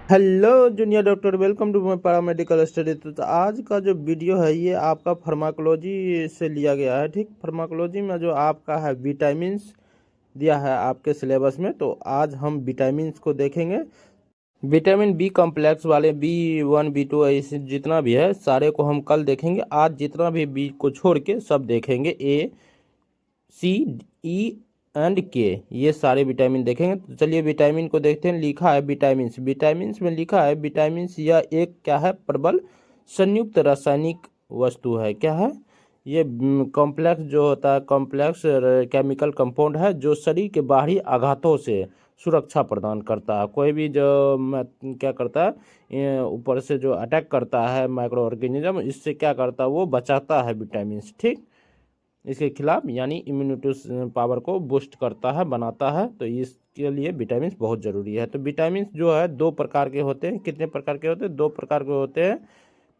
Hello junior doctor, welcome to my paramedical study. तो आज का जो वीडियो है ये आपका फार्माकोलॉजी से लिया गया है। ठीक, फार्माकोलॉजी में जो आपका है विटामिन्स दिया है आपके सिलेबस में, तो आज हम विटामिन्स को देखेंगे। विटामिन बी कॉम्प्लेक्स वाले B1 B2 ऐसे जितना भी है सारे को हम कल देखेंगे। आज जितना भी बी को छोड़ के सब देखेंगे। A C E and K, ये सारे विटामिन देखेंगे। तो चलिए विटामिन को देखते हैं। लिखा है विटामिन्स, विटामिन्स में लिखा है विटामिन्स यह एक क्या है, प्रबल संयुक्त रासायनिक वस्तु है। क्या है ये? कॉम्प्लेक्स जो होता है, कॉम्प्लेक्स केमिकल कंपाउंड है जो शरीर के बाहरी आघातों से सुरक्षा प्रदान करता है। कोई भी जो क्या करता है, ऊपर से जो अटैक करता है माइक्रो ऑर्गेनिज्म, इससे क्या करता है, वो बचाता है विटामिन्स। ठीक, इसके खिलाफ यानी इम्यूनिटी पावर को बूस्ट करता है, बनाता है। तो इसके लिए विटामिन बहुत ज़रूरी है। तो विटामिन जो है दो प्रकार के होते हैं। कितने प्रकार के होते हैं? दो प्रकार के होते हैं।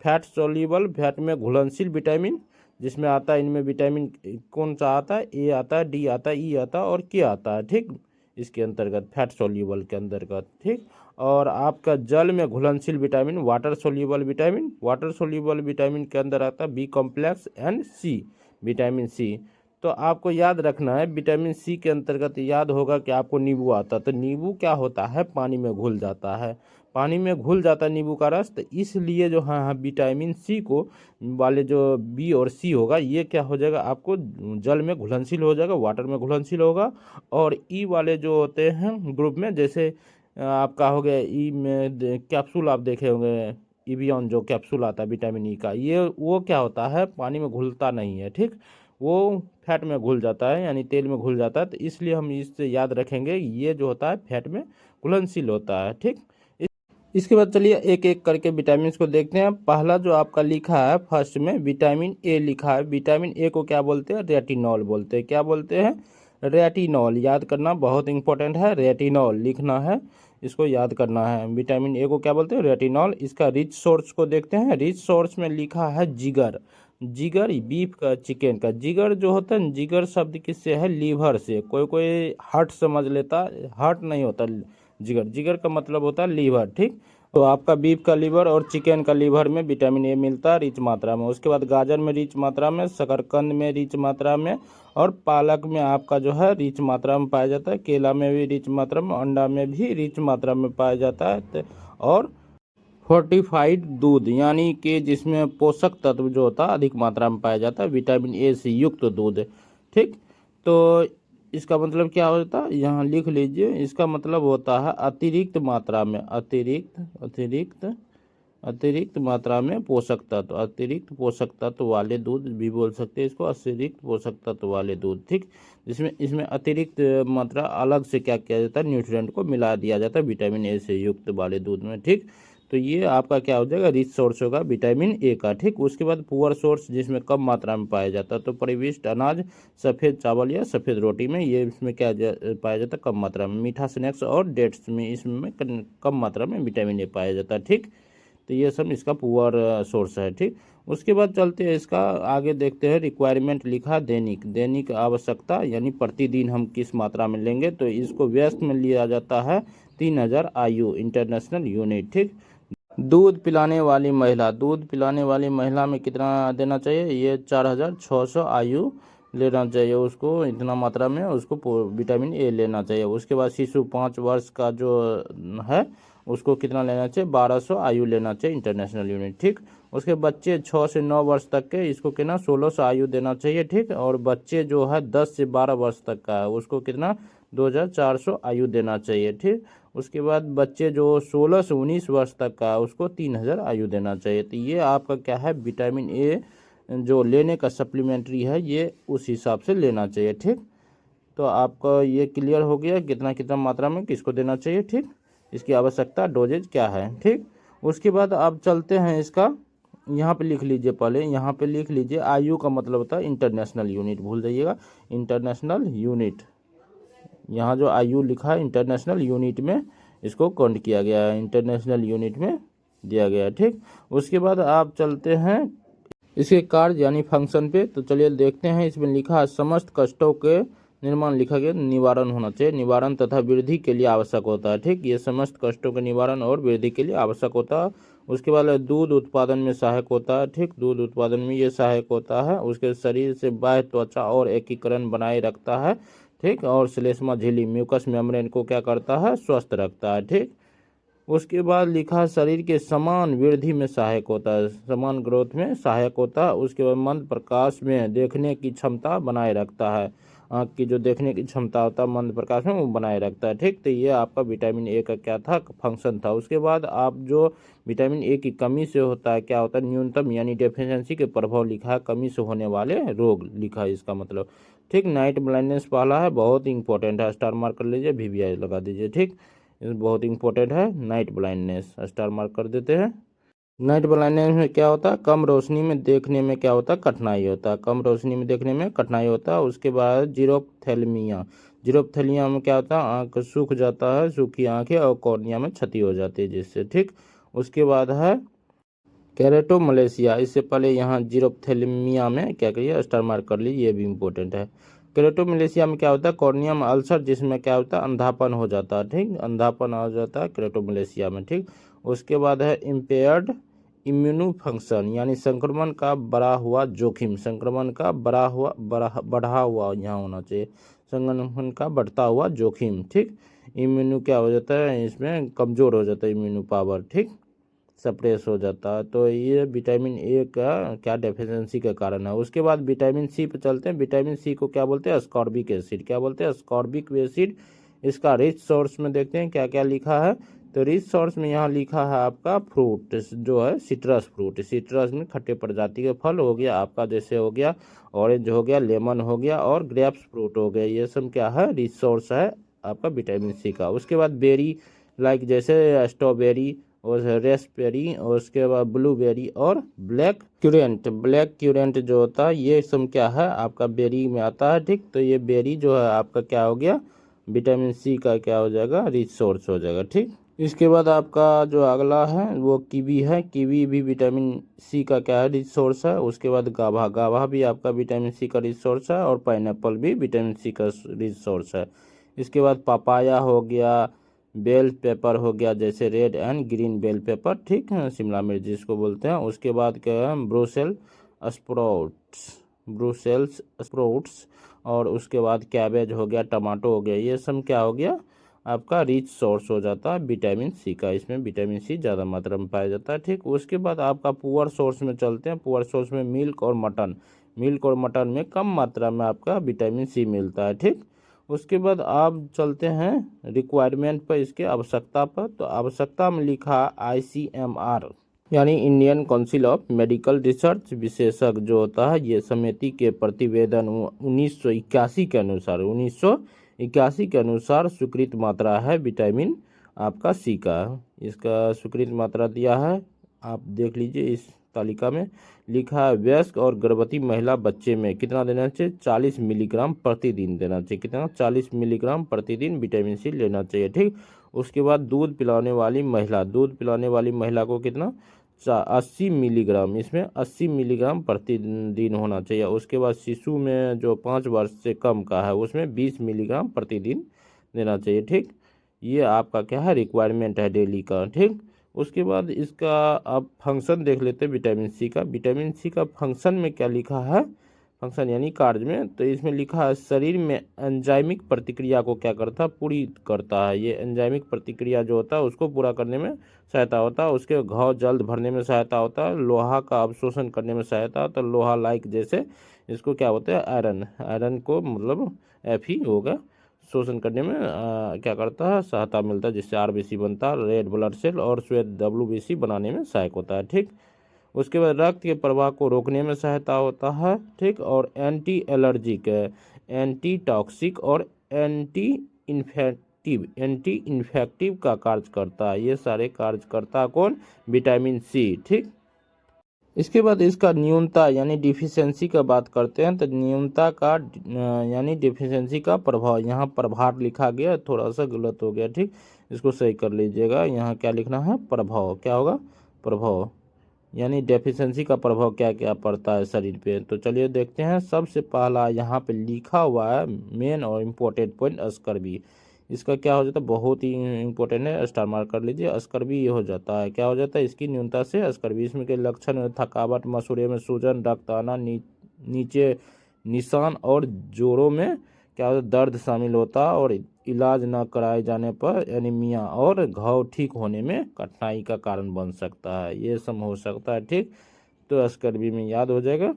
फैट सोल्यूबल, फैट में घुलनशील विटामिन, जिसमें आता है, इनमें विटामिन कौन सा आता है? ए आता है, डी आता है, ई आता है और के आता है। ठीक, इसके अंतर्गत फैट सोल्यूबल के अंतर्गत। ठीक, और आपका जल में घुलनशील vitamin water soluble vitamin, water soluble vitamin के अंदर आता है B complex and C, vitamin C. तो आपको याद रखना है विटामिन सी के अंतर्गत याद होगा कि आपको नींबू आता है। तो नींबू क्या होता है? पानी में घुल जाता है, पानी में घुल जाता है नींबू का रस। तो इसलिए जो हाँ विटामिन सी को वाले जो बी और सी होगा, ये क्या हो जाएगा, आपको जल में घुलनशील हो जाएगा, वाटर में घुलनशील होगा। और ई वाले जो होते हैं ग्रुप में, जैसे आपका हो गया ई में कैप्सूल आप देखे होंगे, इवियन जो कैप्सूल आता है विटामिन ई का, ये वो क्या होता है, पानी में घुलता नहीं है। ठीक, वो फैट में घुल जाता है, यानी तेल में घुल जाता है। तो इसलिए हम इससे याद रखेंगे, ये जो होता है फैट में घुलनशील होता है। ठीक, इसके बाद चलिए एक एक करके विटामिन को देखते हैं। पहला जो आपका लिखा है फर्स्ट में विटामिन ए लिखा है। विटामिन ए को क्या बोलते हैं? रेटिनॉल बोलते हैं। क्या बोलते हैं? रेटिनॉल। याद करना बहुत इंपॉर्टेंट है, रेटिनॉल लिखना है, इसको याद करना है। विटामिन ए को क्या बोलते हैं? रेटिनॉल। इसका रिच सोर्स को देखते हैं। रिच सोर्स में लिखा है जिगर। जिगर बीफ का, चिकन का। जिगर जो होता है, जिगर शब्द किससे है? लीवर से। कोई कोई हार्ट समझ लेता, हार्ट नहीं होता जिगर। जिगर का मतलब होता है लीवर। ठीक, तो आपका बीफ का लीवर और चिकन का लीवर में विटामिन ए मिलता है रिच मात्रा में। उसके बाद गाजर में रिच मात्रा में, शकरकंद में रिच मात्रा में, और पालक में आपका जो है रिच मात्रा में पाया जाता है। केला में भी रिच मात्रा में, अंडा में भी रिच मात्रा में पाया जाता है। और फोर्टिफाइड दूध, यानी कि जिसमें पोषक तत्व जो होता है अधिक मात्रा में पाया जाता है, विटामिन ए से युक्त दूध। ठीक, तो इसका मतलब क्या होता है, यहाँ लिख लीजिए। इसका मतलब होता है अतिरिक्त मात्रा में, अतिरिक्त मात्रा में पोषक तत्व, अतिरिक्त पोषक तत्व वाले दूध भी बोल सकते हैं इसको, अतिरिक्त पोषक तत्व वाले दूध। ठीक, जिसमें इसमें अतिरिक्त मात्रा अलग से क्या किया जाता है, न्यूट्रिएंट को मिला दिया जाता है विटामिन ए से युक्त वाले दूध में। ठीक, तो ये आपका क्या हो जाएगा, रिच सोर्स होगा विटामिन ए का। ठीक, उसके बाद पुअर सोर्स, जिसमें कम मात्रा में पाया जाता है, तो परिविष्ट अनाज, सफ़ेद चावल या सफ़ेद रोटी में, ये इसमें क्या पाया जाता है, कम मात्रा में। मीठा स्नैक्स और डेट्स में, इसमें कम मात्रा में विटामिन ए पाया जाता है। ठीक, तो ये सब इसका पुअर सोर्स है। ठीक, उसके बाद चलते हैं इसका आगे देखते हैं। रिक्वायरमेंट लिखा दैनिक, दैनिक आवश्यकता, यानी प्रतिदिन हम किस मात्रा में लेंगे, तो इसको व्यस्त में लिया जाता है 3000 IU, इंटरनेशनल यूनिट। ठीक, दूध पिलाने वाली महिला, दूध पिलाने वाली महिला में कितना देना चाहिए? ये 4600 IU लेना चाहिए उसको, इतना मात्रा में उसको विटामिन ए लेना चाहिए। उसके बाद शिशु 5 वर्ष का जो है उसको कितना लेना चाहिए? 1200 IU लेना चाहिए, इंटरनेशनल यूनिट। ठीक, उसके बच्चे 6 से 9 वर्ष तक के, इसको कितना 1600 IU देना चाहिए। ठीक, और बच्चे जो है 10 से 12 वर्ष तक का है, उसको कितना 2400 IU देना चाहिए। ठीक, उसके बाद बच्चे जो 16 से 19 वर्ष तक का है, उसको 3000 IU देना चाहिए। तो ये आपका क्या है, विटामिन ए जो लेने का सप्लीमेंट्री है, ये उस हिसाब से लेना चाहिए। ठीक, तो आपका ये क्लियर हो गया कितना कितना मात्रा में किसको देना चाहिए। ठीक, इसकी आवश्यकता डोजेज क्या है। ठीक, उसके बाद आप चलते हैं इसका, यहाँ पे लिख लीजिए, पहले यहाँ पे लिख लीजिए IU का मतलब होता है इंटरनेशनल यूनिट, भूल जाइएगा, इंटरनेशनल यूनिट। यहाँ जो IU लिखा है इंटरनेशनल यूनिट में इसको काउंट किया गया है, इंटरनेशनल यूनिट में दिया गया है। ठीक, उसके बाद आप चलते हैं इसके कार्य यानी फंक्शन पे। तो चलिए देखते हैं, इसमें लिखा है समस्त कष्टों के निर्माण लिखा गया, निवारण होना चाहिए, निवारण तथा वृद्धि के लिए आवश्यक होता है। ठीक, ये समस्त कष्टों के निवारण और वृद्धि के लिए आवश्यक होता है। उसके बाद दूध उत्पादन में सहायक होता है। ठीक, दूध उत्पादन में ये सहायक होता है। उसके शरीर से बाह्य त्वचा और एकीकरण बनाए रखता है। ठीक, और श्लेष्मा झिल्ली म्यूकस मेम्ब्रेन को क्या करता है, स्वस्थ रखता है। ठीक, उसके बाद लिखा शरीर के समान वृद्धि में सहायक होता है, समान ग्रोथ में सहायक होता है। उसके बाद मंद प्रकाश में देखने की क्षमता बनाए रखता है, आँख की जो देखने की क्षमता होता है मंद प्रकाश में वो बनाए रखता है। ठीक, तो ये आपका विटामिन ए का क्या था, फंक्शन था। उसके बाद आप जो विटामिन ए की कमी से होता है, क्या होता है, न्यूनतम यानी डेफिशिएंसी के प्रभाव लिखा है, कमी से होने वाले रोग लिखा है इसका मतलब। ठीक, नाइट ब्लाइंडनेस पहला है, बहुत इंपॉर्टेंट है, स्टार मार्क कर लीजिए, VVI लगा दीजिए। ठीक, बहुत इंपॉर्टेंट है नाइट ब्लाइंडनेस, स्टार मार्क कर देते हैं। नाइट ब्लाइंडनेस में क्या होता है, कम रोशनी में देखने में क्या होता है, कठिनाई होता है, कम रोशनी में देखने में कठिनाई होता है। उसके बाद जीरोप्थेल्मिया, जीरोप्थेलिया में क्या होता है, आँख सूख जाता है, सूखी आँखें और कॉर्निया में क्षति हो जाती है जिससे। ठीक, उसके बाद है केरेटोमलेशिया, इससे पहले यहाँ जीरोप्थेल्मिया में क्या करिए, स्टार मार्क कर लीजिए, ये भी इंपॉर्टेंट है। केरेटोमलेशिया में क्या होता है, कॉर्निया में अल्सर, जिसमें क्या होता है, अंधापन हो जाता है। ठीक, अंधापन आ जाता है केरेटोमलेशिया में। ठीक, उसके बाद है इम्पेयर्ड इम्यूनो फंक्शन, यानी संक्रमण का बढ़ा हुआ जोखिम, संक्रमण का बढ़ा हुआ यहाँ होना चाहिए, संक्रमण का बढ़ता हुआ जोखिम। ठीक, इम्यूनो क्या हो जाता है, इसमें कमज़ोर हो जाता है इम्यूनो पावर। ठीक, सप्रेस हो जाता है। तो ये विटामिन ए का क्या डेफिशिएंसी के कारण है। उसके बाद विटामिन सी पे चलते हैं। विटामिन सी को क्या बोलते हैं, अस्कॉर्बिक एसिड, क्या बोलते हैं, अस्कॉर्बिक एसिड। इसका रिच सोर्स में देखते हैं क्या क्या लिखा है। तो रिच सोर्स में यहाँ लिखा है आपका फ्रूट जो है, सिट्रस फ्रूट, सिट्रस में खट्टे प्रजाति के फल हो गया आपका, जैसे हो गया ऑरेंज हो गया, लेमन हो गया और ग्रेप्स फ्रूट हो गया, ये सब क्या है, रिच सोर्स है आपका विटामिन सी का। उसके बाद बेरी लाइक जैसे स्ट्रॉबेरी और रेस्पबेरी और उसके बाद ब्लूबेरी और ब्लैक क्यूरेंट, ब्लैक क्यूरेंट जो होता है ये सब क्या है आपका बेरी में आता है। ठीक, तो ये बेरी जो है आपका क्या हो गया, विटामिन सी का क्या हो जाएगा, रिच सोर्स हो जाएगा। ठीक, इसके बाद आपका जो अगला है वो कीवी है, कीवी भी विटामिन सी का क्या है, रिच सोर्स है। उसके बाद गाभा, गाभा भी आपका विटामिन सी का रिच सोर्स है और पाइनएप्पल भी विटामिन सी का रिच सोर्स है। इसके बाद पपाया हो गया, बेल पेपर हो गया, जैसे red and green bell pepper, ठीक है, शिमला मिर्च जिसको बोलते हैं। उसके बाद क्या है, ब्रूसेल्स स्प्राउट्स और उसके बाद कैबेज हो गया, टमाटो हो गया, ये सब क्या हो गया आपका रिच सोर्स हो जाता है विटामिन सी का, इसमें विटामिन सी ज़्यादा मात्रा में पाया जाता है। ठीक, उसके बाद आपका पुअर सोर्स में चलते हैं। पुअर सोर्स में मिल्क और मटन, मिल्क और मटन में कम मात्रा में आपका विटामिन सी मिलता है। ठीक, उसके बाद आप चलते हैं रिक्वायरमेंट पर, इसके आवश्यकता पर। तो आवश्यकता में लिखा ICMR यानी Indian council of medical research विशेषज्ञ जो होता है, ये समिति के प्रतिवेदन 1981 के अनुसार 1981 के अनुसार स्वीकृत मात्रा है विटामिन आपका सी का, इसका स्वीकृत मात्रा दिया है, आप देख लीजिए इस तालिका में लिखा है। वयस्क और गर्भवती महिला बच्चे में कितना देना चाहिए, 40 मिलीग्राम प्रतिदिन देना चाहिए, कितना, 40 मिलीग्राम प्रतिदिन विटामिन सी लेना चाहिए। ठीक, उसके बाद दूध पिलाने वाली महिला, दूध पिलाने वाली महिला को कितना, 80 मिलीग्राम, इसमें 80 मिलीग्राम प्रतिदिन होना चाहिए। उसके बाद शिशु में जो 5 वर्ष से कम का है उसमें 20 मिलीग्राम प्रतिदिन देना चाहिए। ठीक, ये आपका क्या है, रिक्वायरमेंट है डेली का। ठीक, उसके बाद इसका आप फंक्शन देख लेते हैं विटामिन सी का। विटामिन सी का फंक्शन में क्या लिखा है, फंक्शन यानी कार्य में, तो इसमें लिखा है शरीर में एंजाइमिक प्रतिक्रिया को क्या करता है, पूरी करता है। ये एंजाइमिक प्रतिक्रिया जो होता है उसको पूरा करने में सहायता होता है। उसके घाव जल्द भरने में सहायता होता है, लोहा का अवशोषण करने में सहायता होता है, लोहा लाइक जैसे इसको क्या होता है, आयरन, आयरन को मतलब Fe होगा, शोषण करने में क्या करता है, सहायता मिलता है, जिससे RBC बनता है, रेड ब्लड सेल, और श्वेत WBC बनाने में सहायक होता है। ठीक, उसके बाद रक्त के प्रवाह को रोकने में सहायता होता है। ठीक, और एंटी एलर्जिक, एंटी टॉक्सिक और एंटी इन्फेक्टिव का कार्य करता है। ये सारे कार्य करता है कौन, विटामिन सी। ठीक, इसके बाद इसका न्यूनता यानी डिफिशियंसी का बात करते हैं। तो न्यूनता का यानी डिफिशियंसी का प्रभाव, यहाँ प्रभार लिखा गया, थोड़ा सा गलत हो गया। ठीक, इसको सही कर लीजिएगा, यहाँ क्या लिखना है, प्रभाव, क्या होगा, प्रभाव। यानी डेफिशिएंसी का प्रभाव क्या क्या पड़ता है शरीर पे। तो चलिए देखते हैं। सबसे पहला यहाँ पे लिखा हुआ है मेन और इम्पोर्टेंट पॉइंट, स्कर्वी। इसका क्या हो जाता है, बहुत ही इंपॉर्टेंट है, स्टार मार्क कर लीजिए। स्कर्वी ये हो जाता है, क्या हो जाता है, इसकी न्यूनता से स्कर्वी। इसमें के लक्षण थकावट, मसूड़े में सूजन, रक्त आना, नीचे निशान और जोड़ों में क्या होता है, दर्द शामिल होता है। और इलाज न कराए जाने पर एनीमिया और घाव ठीक होने में कठिनाई का कारण बन सकता है। ये सब हो सकता है, ठीक। तो स्कर्वी में याद हो जाएगा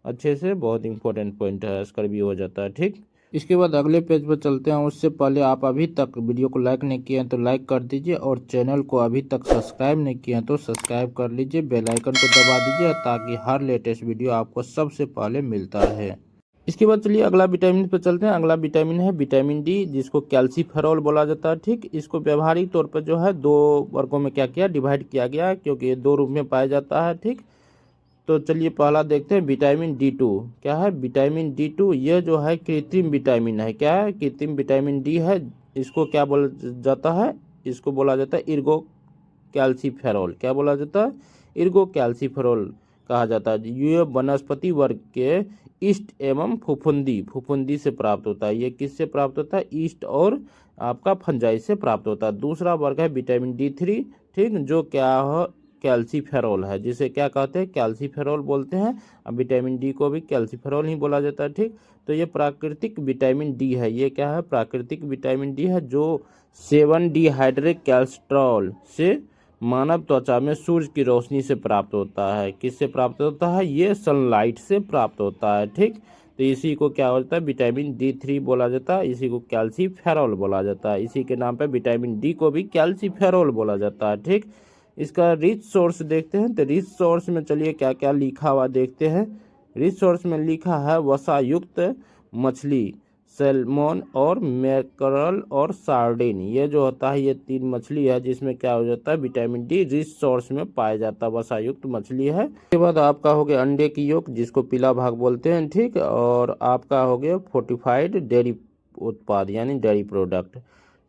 अच्छे से, बहुत इंपॉर्टेंट पॉइंट है, स्कर्वी हो जाता है, ठीक। इसके बाद अगले पेज पर चलते हैं। उससे पहले आप अभी तक वीडियो को लाइक नहीं किए हैं तो लाइक कर दीजिए, और चैनल को अभी तक सब्सक्राइब नहीं किए हैं तो सब्सक्राइब कर लीजिए, बेल आइकन को दबा दीजिए ताकि हर लेटेस्ट वीडियो आपको सबसे पहले मिलता रहे। इसके बाद चलिए अगला विटामिन पर चलते हैं। अगला विटामिन है विटामिन डी, जिसको कैल्सीफेरॉल बोला जाता है, ठीक। इसको व्यवहारिक तौर पर जो है दो वर्गों में क्या किया, डिवाइड किया गया है, क्योंकि ये दो रूप में पाया जाता है, ठीक। तो चलिए पहला देखते हैं विटामिन डी टू। क्या है विटामिन डी टू, यह जो है कृत्रिम विटामिन है। क्या है, कृत्रिम विटामिन डी है। इसको क्या बोला जाता है, इसको बोला जाता है इर्गो कैल्सीफेरॉल। क्या बोला जाता है, इर्गो कैल्सीफेरॉल कहा जाता है। ये वनस्पति वर्ग के ईस्ट एवं फुफुंदी फुफुंदी से प्राप्त होता है। ये किससे प्राप्त होता है, ईस्ट और आपका फंजाई से प्राप्त होता है। दूसरा वर्ग है विटामिन डी थ्री, ठीक, जो क्या है कैल्सीफेरॉल है, जिसे क्या कहते हैं, कैल्सीफेरॉल बोलते हैं। अब विटामिन डी को भी कैल्सीफेरॉल ही बोला जाता है, ठीक। तो ये प्राकृतिक विटामिन डी है। ये क्या है, प्राकृतिक विटामिन डी है, जो 7 डिहाइड्रेट कैल्स्ट्रॉल से मानव त्वचा में सूर्य की रोशनी से प्राप्त होता है। किससे प्राप्त होता है, ये सनलाइट से प्राप्त होता है, ठीक। तो इसी को क्या होता है, विटामिन डी थ्री बोला जाता है। इसी को कैल्सीफेरॉल बोला जाता है। इसी के नाम पे विटामिन डी को भी कैल्सीफेरॉल बोला जाता है, ठीक। इसका रिच सोर्स देखते हैं। तो रिच सोर्स में चलिए क्या क्या लिखा हुआ देखते हैं। रिच सोर्स में लिखा है वसा युक्त मछली, सैल्मन और मैकरल और सार्डिन। ये जो होता है, ये 3 मछली है जिसमें क्या हो जाता है, विटामिन डी रिच सोर्स में पाया जाता है, वसा युक्त मछली है। उसके बाद आपका हो गया अंडे की yolk, जिसको पीला भाग बोलते हैं, ठीक। और आपका हो गया फोर्टिफाइड डेयरी उत्पाद यानी डेयरी प्रोडक्ट,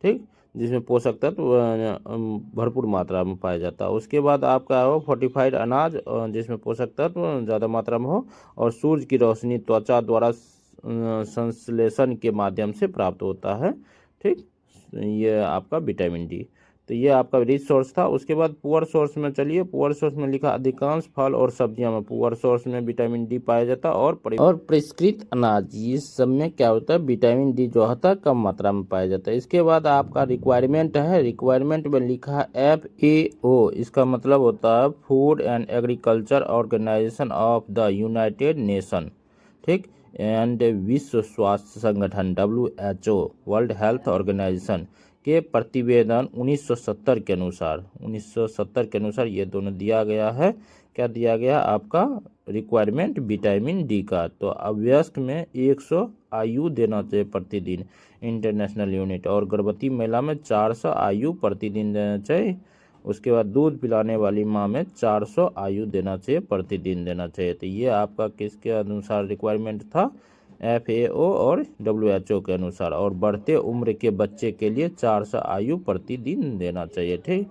ठीक, जिसमें पोषक तत्व भरपूर मात्रा में पाया जाता है। उसके बाद आपका हो फोर्टिफाइड अनाज, जिसमें पोषक तत्व ज़्यादा मात्रा में हो, और सूर्य की रोशनी त्वचा द्वारा संश्लेषण के माध्यम से प्राप्त होता है, ठीक। ये आपका विटामिन डी। तो ये आपका रिच सोर्स था। उसके बाद पुअर सोर्स में चलिए, पुअर सोर्स में लिखा अधिकांश फल और सब्जियां में पुअर सोर्स में विटामिन डी पाया जाता है। और परिष्कृत अनाज, इस सब में क्या होता है, विटामिन डी जो होता है कम मात्रा में पाया जाता है। इसके बाद आपका रिक्वायरमेंट है। रिक्वायरमेंट में लिखा है FAO, इसका मतलब होता है food and agriculture organisation of the United Nation, ठीक, एंड विश्व स्वास्थ्य संगठन WHO, वर्ल्ड हेल्थ ऑर्गेनाइजेशन के प्रतिवेदन 1970 के अनुसार ये दोनों दिया गया है। क्या दिया गया आपका, रिक्वायरमेंट विटामिन डी का। तो अवयस्क में 100 IU देना चाहिए प्रतिदिन, इंटरनेशनल यूनिट। और गर्भवती महिला में 400 IU प्रतिदिन देना चाहिए। उसके बाद दूध पिलाने वाली माँ में 400 IU देना चाहिए, प्रतिदिन देना चाहिए। तो ये आपका किसके अनुसार रिक्वायरमेंट था, FAO और WHO के अनुसार। और बढ़ते उम्र के बच्चे के लिए 400 IU प्रतिदिन देना चाहिए, ठीक।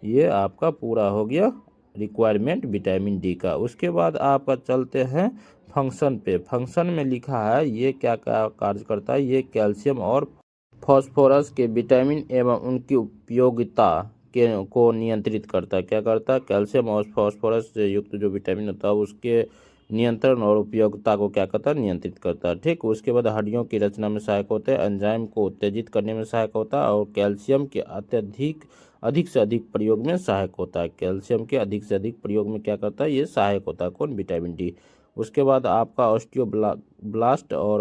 ये आपका पूरा हो गया रिक्वायरमेंट विटामिन डी का। उसके बाद आपका चलते हैं फंक्शन पे। फंक्शन में लिखा है ये क्या क्या कार्य करता है। ये कैल्शियम और फास्फोरस के विटामिन एवं उनकी उपयोगिता को नियंत्रित करता है। क्या करता है, कैल्शियम और फास्फोरस से युक्त जो विटामिन होता है उसके नियंत्रण और उपयोगिता को क्या करता है, नियंत्रित करता है, ठीक। उसके बाद हड्डियों की रचना में सहायक होते हैं, एंजाइम को उत्तेजित करने में सहायक होता है, और कैल्शियम के अधिक से अधिक प्रयोग में सहायक होता है। कैल्शियम के अधिक से अधिक प्रयोग में क्या करता है, ये सहायक होता है, कौन, विटामिन डी। उसके बाद आपका ऑस्टियोब्लास्ट और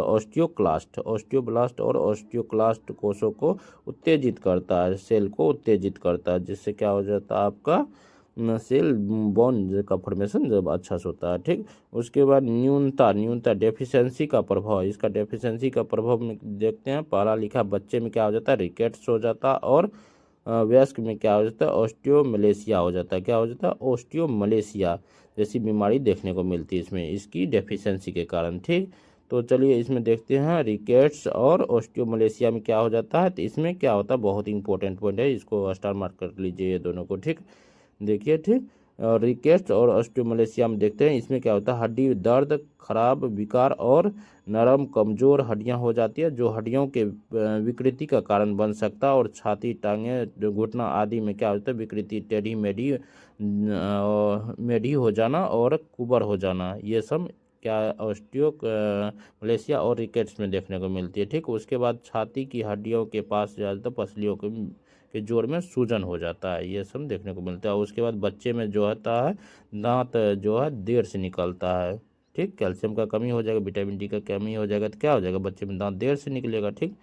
ऑस्टियोक्लास्ट कोषों को उत्तेजित करता है, सेल को उत्तेजित करता है, जिससे क्या हो जाता है आपका सेल बॉन्ड का फॉर्मेशन जब अच्छा से होता है, ठीक। उसके बाद न्यूनता डेफिशिएंसी का प्रभाव। इसका डेफिशिएंसी का प्रभाव में देखते हैं। पहला लिखा, बच्चे में क्या हो जाता है, रिकेट्स हो जाता है, और वयस्क में क्या हो जाता है, ऑस्टियोमलेशिया हो जाता है। क्या हो जाता है, ऑस्टियोमलेशिया जैसी बीमारी देखने को मिलती है इसमें, इसकी डेफिशिएंसी के कारण, ठीक। तो चलिए इसमें देखते हैं रिकेट्स और ऑस्टियोमलेशिया में क्या हो जाता है। तो इसमें क्या होता है, बहुत इंपॉर्टेंट पॉइंट है, इसको स्टार मार्क कर लीजिए ये दोनों को, ठीक। देखिए, ठीक। और रिकेट्स और ऑस्टियोमलेशिया में देखते हैं, इसमें क्या होता है, हड्डी दर्द, खराब, विकार और नरम कमजोर हड्डियां हो जाती है, जो हड्डियों के विकृति का कारण बन सकता है। और छाती, टांगें, घुटना आदि में क्या होता है, विकृति, टेढ़ी मेढ़ी हो जाना और कुबर हो जाना, ये सब क्या ऑस्टियोमलेशिया और रिकेट्स में देखने को मिलती है। ठीक, उसके बाद छाती की हड्डियों के पास ज़्यादातर पसलियों के जोड़ में सूजन हो जाता है, ये सब देखने को मिलता है। उसके बाद बच्चे में जो होता है, दांत जो है देर से निकलता है। ठीक, कैल्शियम का कमी हो जाएगा, विटामिन डी का कमी हो जाएगा, तो क्या हो जाएगा, बच्चे में दांत देर से निकलेगा। ठीक,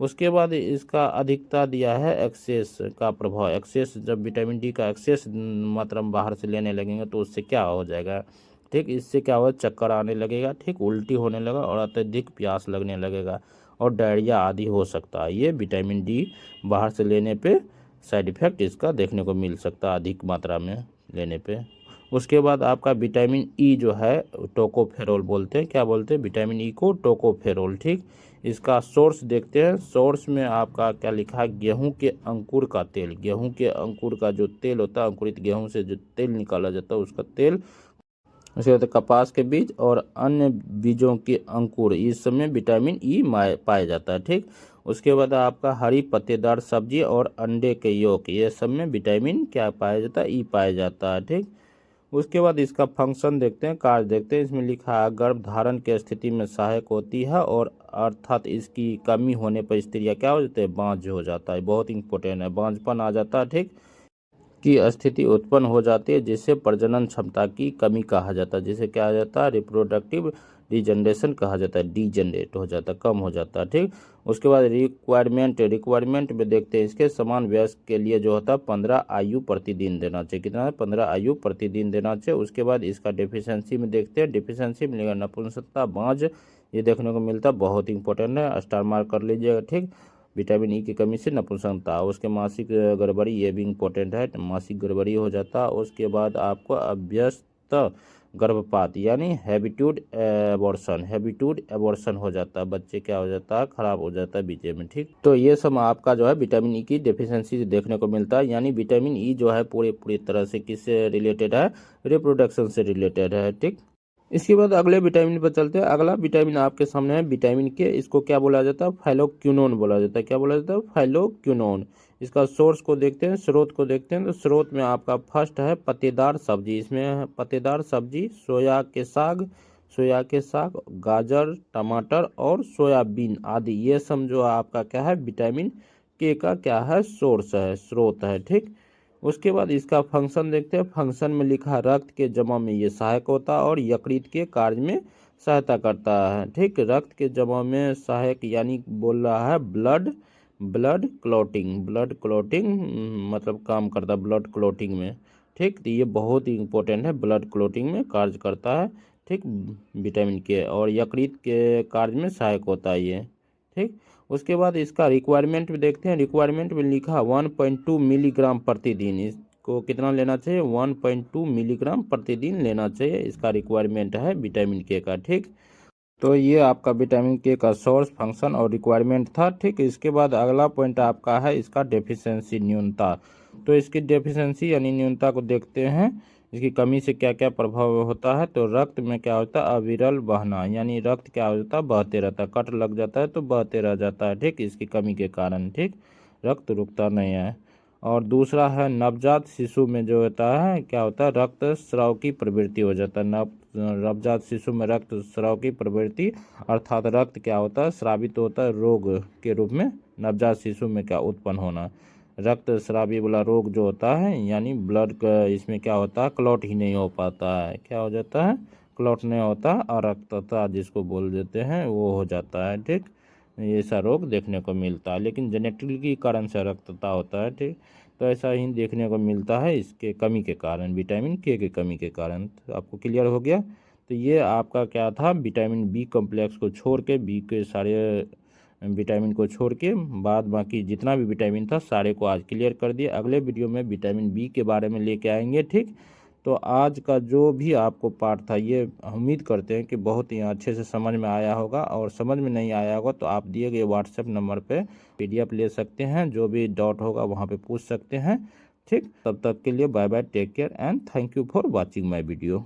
उसके बाद इसका अधिकता दिया है एक्सेस का प्रभाव। एक्सेस, जब विटामिन डी का एक्सेस मात्रा में बाहर से लेने लगेंगे तो उससे क्या हो जाएगा, ठीक, इससे क्या होगा, चक्कर आने लगेगा, ठीक, उल्टी होने लगा और अत्यधिक प्यास लगने लगेगा और डायरिया आदि हो सकता है। ये विटामिन डी बाहर से लेने पे साइड इफेक्ट इसका देखने को मिल सकता है, अधिक मात्रा में लेने पे। उसके बाद आपका विटामिन ई जो है, टोकोफेरोल बोलते हैं, क्या बोलते हैं, विटामिन ई को टोकोफेरोल। ठीक, इसका सोर्स देखते हैं। सोर्स में आपका क्या लिखा है, गेहूं के अंकुर का तेल। गेहूं के अंकुर का जो तेल होता है, अंकुरित गेहूं से जो तेल निकाला जाता है उसका तेल। उसके बाद कपास के बीज और अन्य बीजों के अंकुर, इस सब में विटामिन ई पाया जाता है। ठीक, उसके बाद आपका हरी पत्तेदार सब्जी और अंडे के योक, ये सब में विटामिन क्या पाया जाता है, ई पाया जाता है। ठीक, उसके बाद इसका फंक्शन देखते हैं, कार्य देखते हैं। इसमें लिखा है गर्भ धारण की स्थिति में सहायक होती है और अर्थात इसकी कमी होने पर स्त्रियाँ क्या हो जाती है, बांझ हो जाता है। बहुत इंपॉर्टेंट है, बांझपन आ जाता है, ठीक, की स्थिति उत्पन्न हो जाती है, जिससे प्रजनन क्षमता की कमी कहा जाता है, जिसे क्या आ जाता है, रिप्रोडक्टिव डिजनरेशन कहा जाता है, डिजनरेट हो जाता है, कम हो जाता है। ठीक, उसके बाद रिक्वायरमेंट में देखते हैं, इसके समान वयस्क के लिए जो होता है 15 आयु प्रतिदिन देना चाहिए। कितना है, 15 आयु प्रतिदिन देना चाहिए। उसके बाद इसका डेफिशिएंसी में देखते हैं, डेफिशिएंसी मिलेगा नपुंसकता, बांझ, ये देखने को मिलता है, बहुत इंपॉर्टेंट है, स्टार मार्क कर लीजिएगा। ठीक, विटामिन ई की कमी से नपुंसकता। उसके मासिक गड़बड़ी, ये भी इंपॉर्टेंट है, मासिक गड़बड़ी हो जाता है। उसके बाद आपको अभ्यस्त गर्भपात यानी हैबिट्यूड एबॉर्शन हो जाता है, बच्चे क्या हो जाता है, खराब हो जाता है बीचे में। ठीक, तो ये सब आपका जो है विटामिन ई की डेफिशिएंसी देखने को मिलता है। यानी विटामिन ई जो है पूरी तरह से किससे रिलेटेड है, रिप्रोडक्शन से रिलेटेड है। ठीक, इसके बाद अगले विटामिन पर चलते हैं। अगला विटामिन आपके सामने है विटामिन के। इसको क्या बोला जाता है, फाइलोक्विनोन बोला जाता है। क्या बोला जाता है, फाइलोक्विनोन। इसका सोर्स को देखते हैं, स्रोत को देखते हैं। तो स्रोत में आपका फर्स्ट है पत्तेदार सब्जी। इसमें पत्तेदार सब्जी, सोया के साग, गाजर, टमाटर और सोयाबीन आदि, ये सब जो आपका क्या है, विटामिन के का क्या है, सोर्स है, स्रोत है। ठीक, उसके बाद इसका फंक्शन देखते हैं। फंक्शन में लिखा है रक्त के जमा में ये सहायक होता है और यकृत के कार्य में सहायता करता है। ठीक, रक्त के जमा में सहायक यानी बोल रहा है ब्लड क्लॉटिंग मतलब काम करता है ब्लड क्लॉटिंग में। ठीक, तो ये बहुत ही इंपॉर्टेंट है, ब्लड क्लॉटिंग में कार्य करता है। ठीक, विटामिन के, और यकृत के कार्य में सहायक होता है ये। ठीक, उसके बाद इसका रिक्वायरमेंट भी देखते हैं। रिक्वायरमेंट में लिखा 1.2 मिलीग्राम प्रतिदिन। इसको कितना लेना चाहिए, 1.2 मिलीग्राम प्रतिदिन लेना चाहिए, इसका रिक्वायरमेंट है विटामिन के का। ठीक, तो ये आपका विटामिन के का सोर्स, फंक्शन और रिक्वायरमेंट था। ठीक, इसके बाद अगला पॉइंट आपका है इसका डेफिशिएंसी, न्यूनता। तो इसकी डेफिशिएंसी यानी न्यूनता को देखते हैं, इसकी कमी से क्या क्या प्रभाव होता है। तो रक्त में क्या होता है, अविरल बहना, यानी रक्त क्या होता है, बहते रहता है, कट लग जाता है तो बहते रह जाता है। ठीक, इसकी कमी के कारण। ठीक, रक्त रुकता नहीं है। और दूसरा है नवजात शिशु में जो होता है, क्या होता है, रक्त स्राव की प्रवृत्ति हो जाता है। नवजात शिशु में रक्त स्राव की प्रवृत्ति, अर्थात रक्त क्या होता है, स्रावित होता है, रोग के रूप में नवजात शिशु में क्या उत्पन्न होना। रक्त स्रावी वाला रोग जो होता है, यानी ब्लड का इसमें क्या होता है, क्लॉट ही नहीं हो पाता है, क्या हो जाता है, क्लॉट नहीं होता, अरक्तता जिसको बोल देते हैं वो हो जाता है। ठीक, ऐसा रोग देखने को मिलता है, लेकिन जेनेटिक के कारण से अरक्तता होता है। ठीक, तो ऐसा ही देखने को मिलता है इसके कमी के कारण, विटामिन के कमी के कारण। तो आपको क्लियर हो गया। तो ये आपका क्या था, विटामिन बी कॉम्प्लेक्स को छोड़ के, बी के सारे विटामिन को छोड़ के बाद बाकी जितना भी विटामिन था सारे को आज क्लियर कर दिया। अगले वीडियो में विटामिन बी के बारे में लेके आएंगे। ठीक, तो आज का जो भी आपको पार्ट था, ये उम्मीद करते हैं कि बहुत ही अच्छे से समझ में आया होगा, और समझ में नहीं आया होगा तो आप दिए गए व्हाट्सएप नंबर पे PDF ले सकते हैं, जो भी डाउट होगा वहाँ पे पूछ सकते हैं। ठीक, तब तक के लिए bye bye, take care and thank you for watching my video.